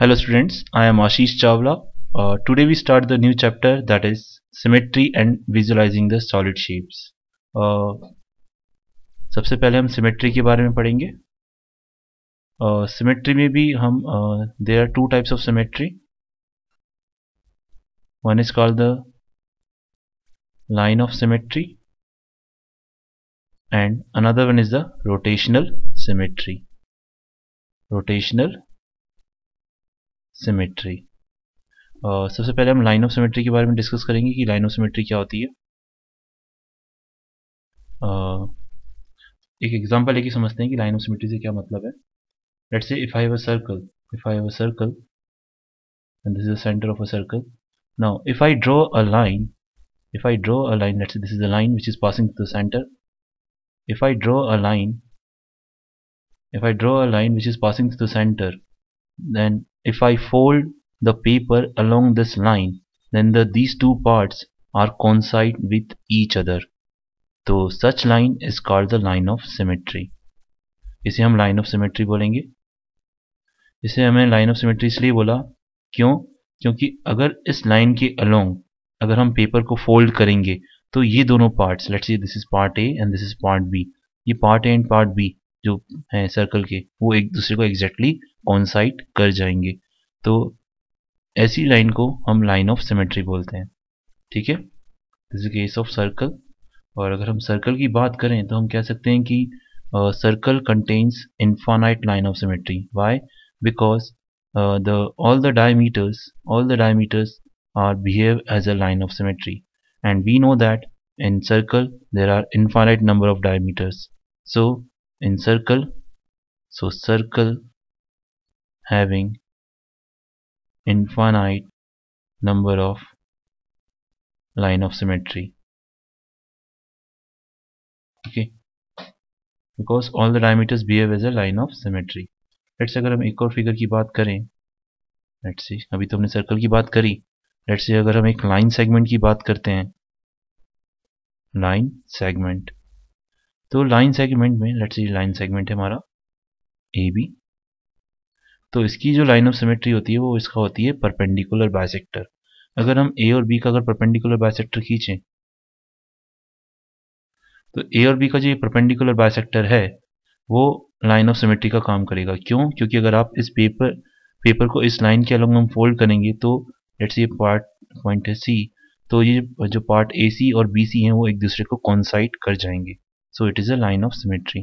Hello students, I am Ashish Chawla. Today we start the new chapter, that is symmetry and visualizing the solid shapes. सबसे पहले हम symmetry के बारे में पढ़ेंगे. Symmetry में भी हम there are two types of symmetry. One is called the line of symmetry and another one is the rotational symmetry. Rotational symmetry. सबसे पहले हम लाइन ऑफ सिमेट्री के बारे में डिस्कस करेंगे कि लाइन ऑफ सिमेट्री क्या होती है. एक एग्जांपल लेके समझते हैं कि लाइन ऑफ सिमेट्री से क्या मतलब है. Let's say if I have a circle and this is the center of a circle. Now if I draw a line, let's say this is the line which is passing through the center. If I draw a line which is passing through the center, then if I fold the paper along this line, then these two parts are coincide with each other. तो such line is called the line of symmetry. इसे हम line of symmetry बोलेंगे. इसे हमें line of symmetry इसलिए बोला क्योंकि अगर इस लाइन के अलोंग अगर हम पेपर को फोल्ड करेंगे तो ये दोनों parts, let's say this is part A and this is part B, ये part A and part B जो है सर्कल के, वो एक दूसरे को एग्जैक्टली कॉन्साइड कर जाएंगे. तो ऐसी लाइन को हम लाइन ऑफ सिमेट्री बोलते हैं. ठीक है, this is case of circle. और अगर हम सर्कल की बात करें तो हम कह सकते हैं कि circle contains infinite line of symmetry. Why? Because all the diameters are behave as a line of symmetry, and we know that in circle there are infinite number of diameters. So in circle having infinite number of line of symmetry. Okay, because all the diameters behave as a line of symmetry. Let's अगर हम एक और figure की बात करें, let's see, अभी तो हमने सर्कल की बात करी. लेट्स सी अगर हम एक लाइन सेगमेंट की बात करते हैं, लाइन सेगमेंट, तो लाइन सेगमेंट में लेट्स सी लाइन सेगमेंट है हमारा ए बी. तो इसकी जो लाइन ऑफ सिमेट्री होती है वो इसका होती है परपेंडिकुलर बाइसेक्टर. अगर हम ए और बी का अगर परपेंडिकुलर बाइसेक्टर खींचें तो ए और बी का जो ये परपेंडिकुलर बाइसेक्टर है वो लाइन ऑफ सिमेट्री का काम करेगा. क्योंकि अगर आप इस पेपर को इस लाइन के अलोंग हम फोल्ड करेंगे तो लेट्स ये पॉइंट है सी, तो ये जो पार्ट ए सी और बी सी हैं वो एक दूसरे को कॉन्साइड कर जाएंगे. So it is a line of symmetry.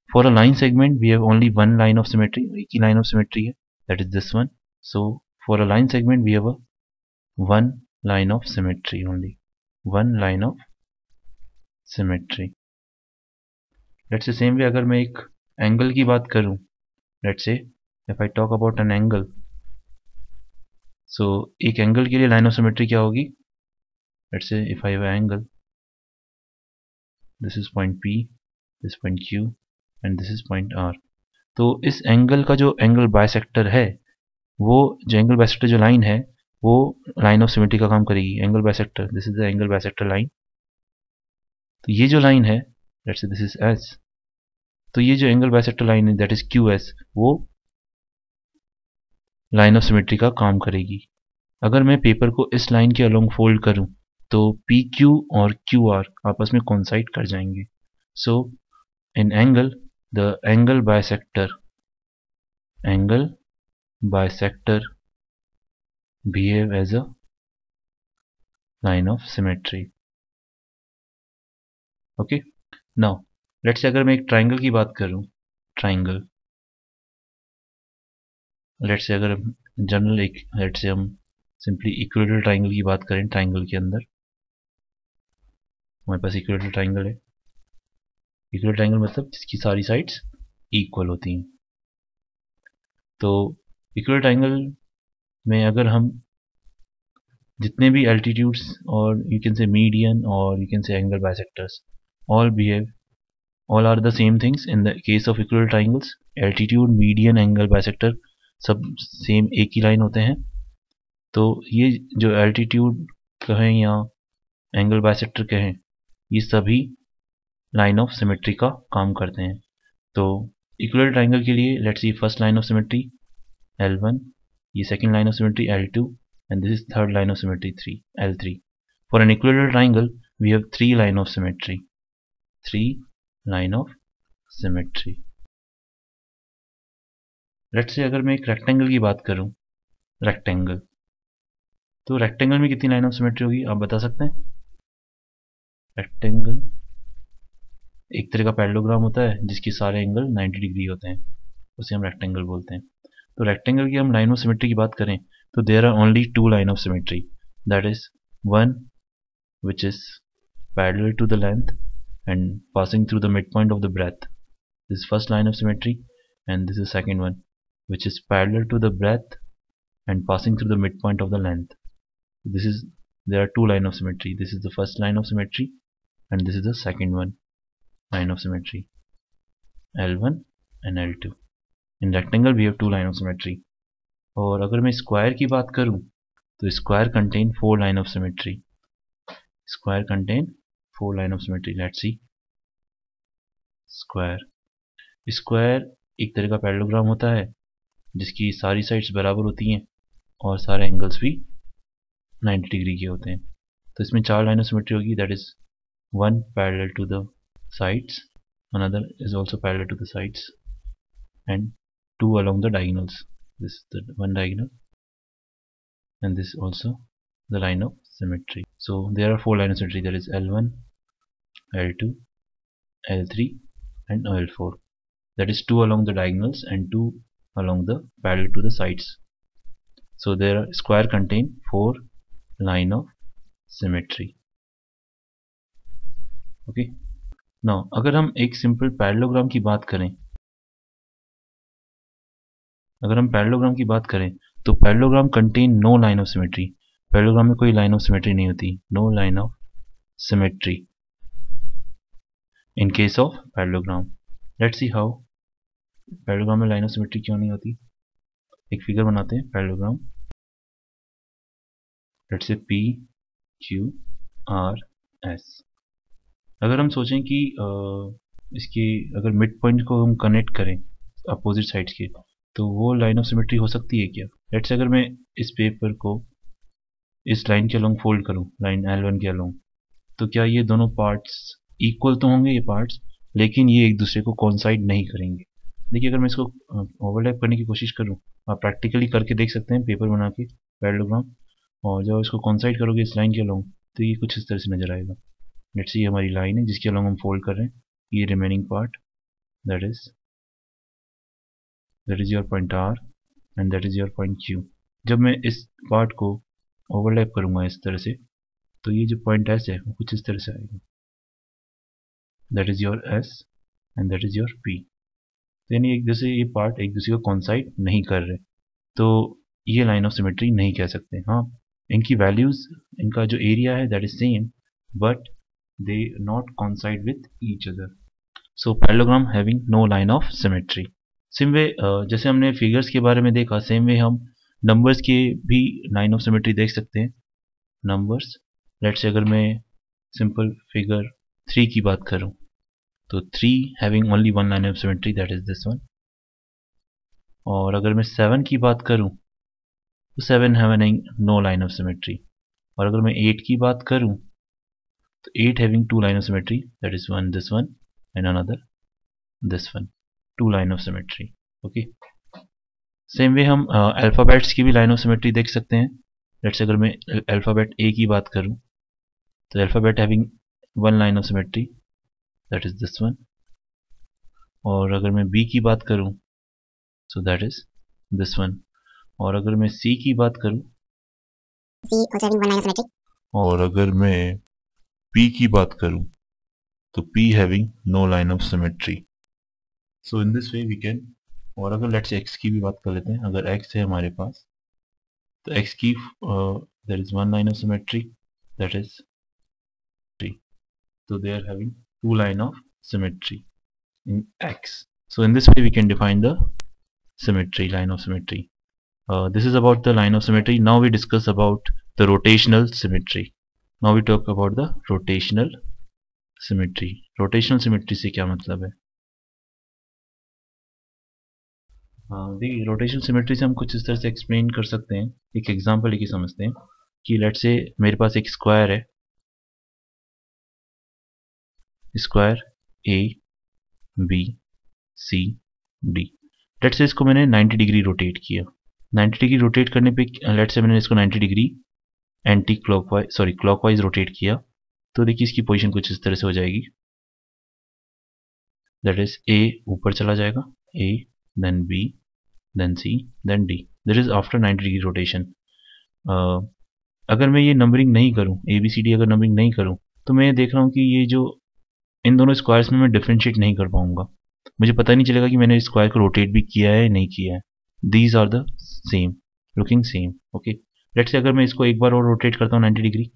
For a line segment we have only one line of symmetry, एक ही लाइन ऑफ सिमेट्री है, that is this one. So for a line segment we have a one line of symmetry, only one line of symmetry. Let's say same way अगर मैं एक angle की बात करूं, let's say if I talk about an angle, so एक angle के लिए line of symmetry क्या होगी. Let's say if I have angle, this is point P, this point Q and this is point R. तो इस angle का जो angle bisector है, वो जो एंगल बाइसेक्टर जो लाइन है वो लाइन ऑफ सिमेट्री का काम करेगी. Angle bisector, this is the angle bisector line. तो ये जो लाइन है, let's say this is S, तो ये जो एंगल बाइसेक्टर लाइन है दैट इज क्यू एस, वो लाइन ऑफ सिमेट्री का काम करेगी. अगर मैं पेपर को इस लाइन के अलोंग फोल्ड करूं तो पी क्यू और क्यू आर आपस में कॉन्साइड कर जाएंगे. So in angle the angle bisector behave as a line of symmetry. Okay, now let's say अगर मैं एक ट्राइंगल की बात करूं, ट्राइंगल, लेट्स से अगर जनरल एक, लेट्स से हम सिंपली इक्विलेटरल ट्राइंगल की बात करें, ट्राइंगल के अंदर हमारे पास इक्विलेटरल ट्राइंगल है. इक्विलेटरल ट्राइंगल मतलब जिसकी सारी साइड्स इक्वल होती हैं. तो इक्विलेटरल ट्राइंगल में अगर हम जितने भी एल्टीट्यूड्स और यू कैन से मीडियन और you can say angle bisectors, all are the same things in the case of equilateral triangles. Altitude, median, angle, bisector सब सेम एक ही लाइन होते हैं. तो ये जो एल्टीट्यूड कहें या एंगल बाइसेक्टर कहें, ये सभी लाइन ऑफ सिमेट्री का काम करते हैं. तो इक्विलेटरल ट्राइंगल के लिए let's see first line of symmetry L1, ये second line of symmetry L2, and this is third line of symmetry L3. For an equilateral triangle, we have 3 line of symmetry. 3 line of symmetry. Let's say अगर मैं एक rectangle की बात करूं, rectangle, तो rectangle में कितनी लाइन ऑफ सिमेट्री होगी आप बता सकते हैं? रेक्टेंगल एक तरह का पैरेललोग्राम होता है जिसके सारे एंगल 90 डिग्री होते हैं, उसे हम रेक्टेंगल बोलते हैं. तो रेक्टेंगल की हम लाइन ऑफ सिमेट्री की बात करें तो there are only 2 line of symmetry, that is one which is parallel to the length and passing through the midpoint of the breadth. This is first line of symmetry, and this is second one which is parallel to the breadth and passing through the midpoint of the length. There are 2 line of symmetry. This is the first line of symmetry and this is the second one line of symmetry, L1 and L2. In rectangle we have 2 line of symmetry. और अगर मैं square की बात करूं तो square contain 4 line of symmetry. Square contain 4 line of symmetry. Let's see. Square एक तरह का पैरेललोग्राम होता है जिसकी सारी साइड्स बराबर होती हैं और सारे एंगल्स भी 90 डिग्री के होते हैं. तो इसमें 4 लाइन ऑफ सिमेट्री होगी, that is one parallel to the sides, another is also parallel to the sides, and 2 along the diagonals. This is the one diagonal and this is also the line of symmetry. So there are 4 line of symmetry, that is L1, L2, L3 and L4. That is 2 along the diagonals and 2 along the parallel to the sides. So their square contain 4 line of symmetry. Okay. Now अगर हम एक simple parallelogram की बात करें, तो parallelogram contain no line of symmetry. Parallelogram में कोई line of symmetry नहीं होती, no line of symmetry in case of parallelogram. Let's see how. Parallelogram में लाइन ऑफ सिमेट्री क्यों नहीं होती? एक फिगर बनाते हैं parallelogram. Let's say P Q R S. अगर हम सोचें कि इसकी अगर मिड पॉइंट को हम कनेक्ट करें अपोजिट साइड्स के, तो वो लाइन ऑफ सिमेट्री हो सकती है क्या? लेट्स से अगर मैं इस पेपर को इस लाइन के अलोंग फोल्ड करूं, लाइन L1 के अलोंग, तो क्या ये दोनों पार्ट्स इक्वल तो होंगे ये पार्ट्स, लेकिन ये एक दूसरे को कोइंसाइड नहीं करेंगे. देखिए अगर मैं इसको ओवरलैप करने की कोशिश करूं, आप प्रैक्टिकली करके देख सकते हैं पेपर बना के पैरेललोग्राम, और जब इसको कोइंसाइड करोगे इस लाइन के अलोंग तो ये कुछ इस तरह से नजर आएगा. लेट्स सी हमारी लाइन है जिसके अलोंग हम फोल्ड कर रहे हैं, ये remaining part, that is your point R and that is your point Q. जब मैं इस पार्ट को ओवरलैप करूंगा इस तरह से, तो ये जो पॉइंट S है वो कुछ इस तरह से आएगा, that is your S and that is your P. यानी एक दूसरे ये पार्ट एक दूसरे को कोइंसाइड नहीं कर रहे, तो ये लाइन ऑफ सिमेट्री नहीं कह सकते. हाँ, इनकी वैल्यूज, इनका जो एरिया है that is same, but they not coincide with each other. So parallelogram having no line of symmetry. Same way जैसे हमने फिगर्स के बारे में देखा, सेम वे हम नंबर्स के भी लाइन ऑफ सिमेट्री देख सकते हैं. नंबर्स, लेट्स से अगर मैं सिंपल फिगर 3 की बात करूं, तो 3 having only one line of symmetry, that is this one. और अगर मैं 7 की बात करूं तो 7 having no line of symmetry. और अगर मैं 8 की बात करूं तो 8 having 2 line of symmetry, that is one this one and another this one, 2 line of symmetry. Okay. Same way हम अल्फ़ाबेट्स की भी लाइन ऑफ सिमेट्री देख सकते हैं. लेट्स अगर मैं अल्फ़ाबेट A की बात करूं तो alphabet having one line of symmetry, that is this one. और अगर मैं B की बात करूं so that is this one. और अगर मैं C की बात करूं, और अगर मैं P की बात करूं तो P having no line of symmetry. So in this way we can. और अगर लेट्स X की भी बात कर लेते हैं, अगर X है हमारे पास तो X की there is one line of symmetry, that is 3. So they are having 2 line of symmetry in X. So in this way we can define the symmetry, line of symmetry. This is about the line of symmetry. Now we discuss about the rotational symmetry. Now we talk about the rotational symmetry. Rotational symmetry से क्या मतलब है? हाँ देखिए, rotational symmetry से हम कुछ इस तरह से एक्सप्लेन कर सकते हैं, एक एग्जांपल लेके समझते हैं कि लेट्स से मेरे पास एक स्क्वायर है, square A B C D. Let's say इसको मैंने 90 डिग्री रोटेट किया। 90 डिग्री रोटेट करने पे लेट्स से मैंने इसको 90 degree anti clockwise sorry clockwise rotate किया, तो देखिए इसकी पोजीशन कुछ इस तरह से हो जाएगी। दैट इज ए ऊपर चला जाएगा, A then B then C then D, that is after 90 degree rotation. अगर मैं ये नंबरिंग नहीं करूं, ए बी सी डी अगर नंबरिंग नहीं करूं, तो मैं देख रहा हूं कि ये जो इन दोनों स्क्वायर्स में मैं डिफ्रेंशिएट नहीं कर पाऊंगा, मुझे पता नहीं चलेगा कि मैंने स्क्वायर को रोटेट भी किया है नहीं किया है। These are the same, looking same. Okay, let's say अगर मैं इसको एक बार और रोटेट करता हूँ 90 डिग्री,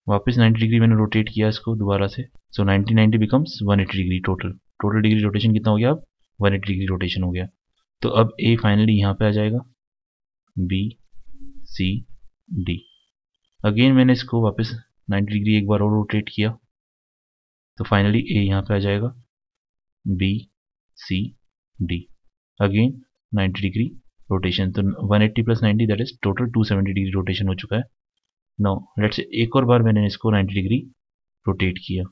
वापस 90 डिग्री मैंने रोटेट किया इसको दोबारा से, सो 90 90 becomes 180 degree. Total degree rotation कितना हो गया अब? 180 डिग्री रोटेशन हो गया। तो अब ए फाइनली यहाँ पे आ जाएगा, बी सी डी। अगेन मैंने इसको वापस 90 डिग्री एक बार और रोटेट किया, तो फाइनली ए यहाँ पे आ जाएगा, B C D. Again 90 degree rotation, तो 180 plus 90 that is total 270 degree rotation हो चुका है। नाउ लेट्स एक और बार मैंने इसको 90 डिग्री रोटेट किया,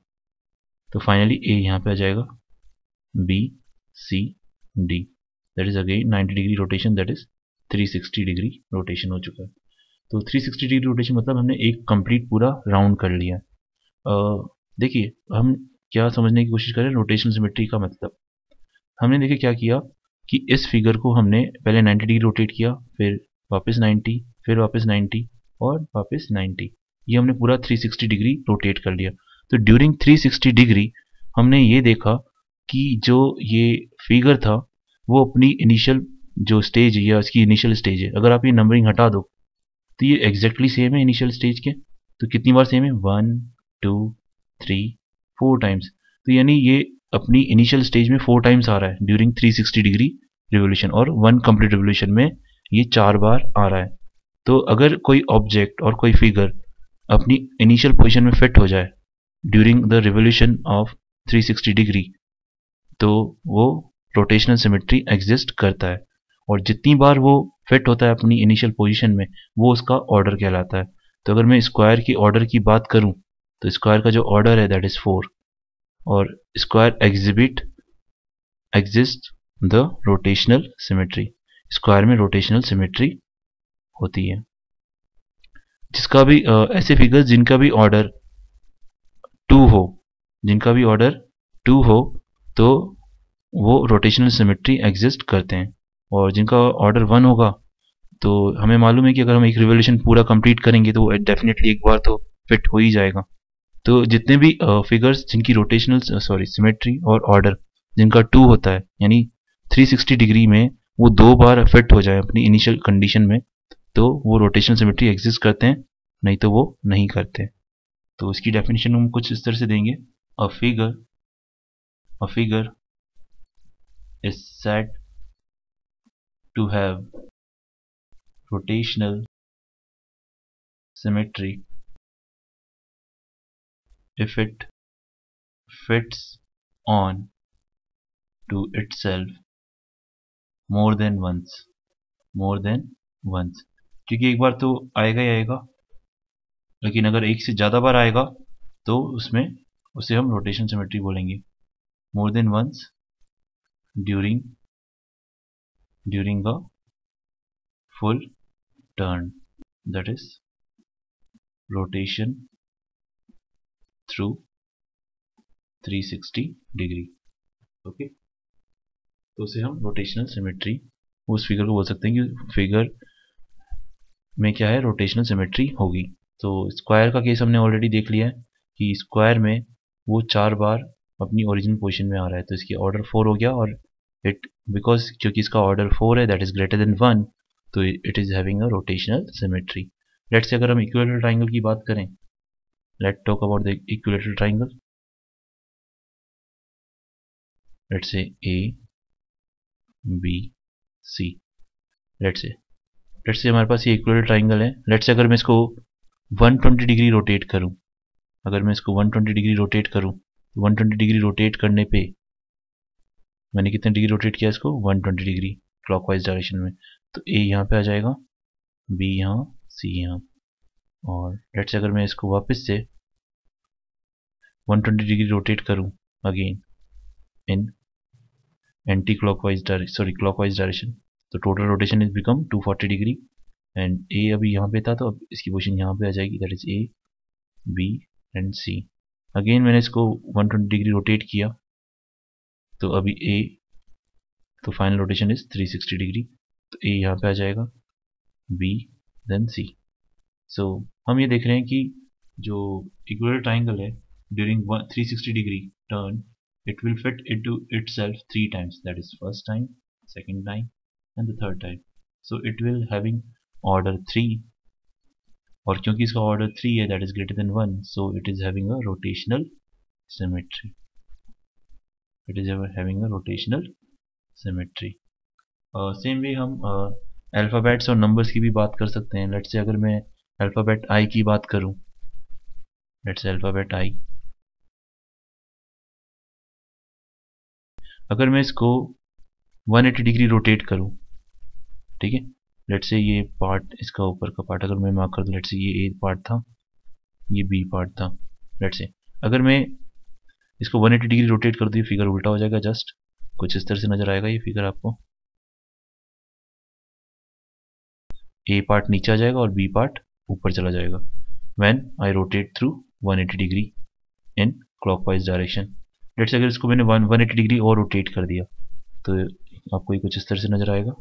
तो फाइनली ए यहाँ पे आ जाएगा, B C D. That is again 90 degree rotation, that is 360 degree rotation हो चुका है। तो 360 डिग्री रोटेशन मतलब हमने एक कंप्लीट पूरा राउंड कर लिया। देखिए हम क्या समझने की कोशिश करें रोटेशनल सिमेट्री का मतलब। हमने देखिए क्या किया कि इस फिगर को हमने पहले 90 डिग्री रोटेट किया, फिर वापस 90, फिर वापस 90 और वापस 90, ये हमने पूरा 360 डिग्री रोटेट कर लिया। तो ड्यूरिंग 360 डिग्री हमने ये देखा कि जो ये फिगर था वो अपनी इनिशियल जो स्टेज है या इसकी इनिशियल स्टेज है, अगर आप ये नंबरिंग हटा दो तो ये एग्जैक्टली सेम है इनिशियल स्टेज के। तो कितनी बार सेम है? 1 2 3 4 टाइम्स। तो यानी ये अपनी इनिशियल स्टेज में 4 टाइम्स आ रहा है ड्यूरिंग 360 डिग्री रिवोल्यूशन, और 1 कंप्लीट रिवोल्यूशन में ये 4 बार आ रहा है। तो अगर कोई ऑब्जेक्ट और कोई फिगर अपनी इनिशियल पोजीशन में फिट हो जाए during the revolution of 360 degree, तो वो रोटेशनल सिमेट्री एग्जिस्ट करता है। और जितनी बार वो फिट होता है अपनी इनिशियल पोजीशन में, वो उसका ऑर्डर कहलाता है। तो अगर मैं स्क्वायर की ऑर्डर की बात करूं, तो स्क्वायर का जो ऑर्डर है दैट इज 4, और square exist the rotational symmetry. Square में रोटेशनल सिमेट्री होती है। जिसका भी ऐसे फिगर्स जिनका भी ऑर्डर 2 हो, जिनका भी ऑर्डर 2 हो तो वो रोटेशनल सिमेट्री एग्जिस्ट करते हैं। और जिनका ऑर्डर 1 होगा तो हमें मालूम है कि अगर हम एक रिवोल्यूशन पूरा कंप्लीट करेंगे तो डेफिनेटली एक बार तो फिट हो ही जाएगा। तो जितने भी फिगर्स जिनकी रोटेशनल सिमेट्री और ऑर्डर जिनका 2 होता है, यानी 360 डिग्री में वो 2 बार फिट हो जाए अपनी इनिशियल कंडीशन में, तो वो रोटेशनल सिमेट्री एग्जिस्ट करते हैं, नहीं तो वो नहीं करते। तो इसकी डेफिनेशन हम कुछ इस तरह से देंगे, a figure is said to have rotational symmetry if it fits on to itself more than once, क्योंकि एक बार तो आएगा ही आएगा, लेकिन अगर एक से ज़्यादा बार आएगा तो उसमें उसे हम रोटेशन सिमेट्री बोलेंगे। more than once during a full turn, that is rotation through 360 degree. Okay, तो उसे हम रोटेशनल सिमेट्री उस फिगर को बोल सकते हैं कि फिगर में क्या है, रोटेशनल सिमेट्री होगी। तो स्क्वायर का केस हमने ऑलरेडी देख लिया है कि स्क्वायर में वो 4 बार अपनी ओरिजिनल पोजीशन में आ रहा है, तो इसकी ऑर्डर 4 हो गया। और इट बिकॉज क्योंकि इसका ऑर्डर 4 है दैट इज ग्रेटर देन 1, तो it is having a rotational symmetry. Let's say अगर हम इक्विलैटरल ट्राइंगल की बात करें, let's talk about the equilateral triangle. Let's say A B C, let's say हमारे पास ये इक्विलैटरल ट्राइंगल है। लेट्स से अगर मैं इसको 120 डिग्री रोटेट करूं, अगर मैं इसको 120 डिग्री रोटेट करूं, तो 120 डिग्री रोटेट करने पे मैंने कितने डिग्री रोटेट किया इसको, 120 डिग्री क्लॉकवाइज डायरेक्शन में। तो ए यहाँ पे आ जाएगा, बी यहाँ, सी यहाँ। और लेट्स से अगर मैं इसको वापस से 120 डिग्री रोटेट करूँ again in anticlockwise clockwise direction, तो total rotation is become 240 degree. And a अभी यहाँ पे था तो अब इसकी पोजीशन यहाँ पे आ जाएगी, that is A, B and C. Again मैंने इसको 120 डिग्री रोटेट किया, तो अभी ए, तो फाइनल रोटेशन इज 360 डिग्री। तो ए यहाँ पे आ जाएगा, बी देन सी। सो हम ये देख रहे हैं कि जो इक्विलर ट्राइंगल है during 360 degree turn, it will fit into itself 3 times, that is first time, second time and the third time. So it will having order 3, और क्योंकि इसका order 3 है, that is greater than 1, so it is having a rotational symmetry. It is having a rotational symmetry. Same way हम alphabets और numbers की भी बात कर सकते हैं। लेट्स से अगर मैं अल्फ़ाबेट आई की बात करूं, लेट्स से अल्फ़ाबेट आई, अगर मैं इसको 180 डिग्री रोटेट करूं, ठीक है, लेट्स से ये पार्ट, इसका ऊपर का पार्ट अगर मैं मार्क कर दूं, लेट्स से ये ए पार्ट था, ये बी पार्ट था। लेट्स से अगर मैं इसको 180 डिग्री रोटेट कर दूं, ये फिगर उल्टा हो जाएगा, जस्ट कुछ इस तरह से नजर आएगा ये फिगर आपको। ए पार्ट नीचे आ जाएगा और बी पार्ट ऊपर चला जाएगा when I rotate through 180 degree in clockwise direction. Let's say अगर इसको मैंने 180 डिग्री और रोटेट कर दिया तो आपको ये कुछ इस तरह से नजर आएगा।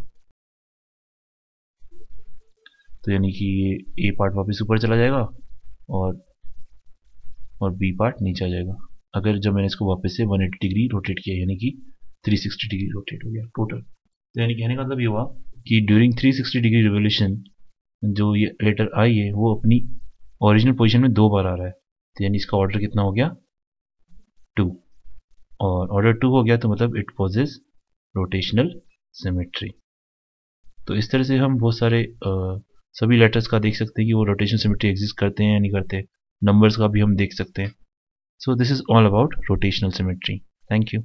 तो यानी कि ये ए पार्ट वापस ऊपर चला जाएगा और बी पार्ट नीचे आ जाएगा। अगर जब मैंने इसको वापस से 180 डिग्री रोटेट किया, यानी कि 360 डिग्री रोटेट हो गया टोटल। तो यानी कहने का मतलब ये हुआ कि ड्यूरिंग 360 डिग्री रिवोल्यूशन जो ये लेटर आई है वो अपनी ओरिजिनल पोजीशन में 2 बार आ रहा है। तो यानी इसका ऑर्डर कितना हो गया, 2, और ऑर्डर 2 हो गया तो मतलब इट पॉजेस रोटेशनल सिमेट्री। तो इस तरह से हम बहुत सारे सभी लेटर्स का देख सकते हैं कि वो रोटेशनल सिमेट्री एग्जिस्ट करते हैं या नहीं करते। नंबर्स का भी हम देख सकते हैं। So this is all about rotational symmetry. Thank you.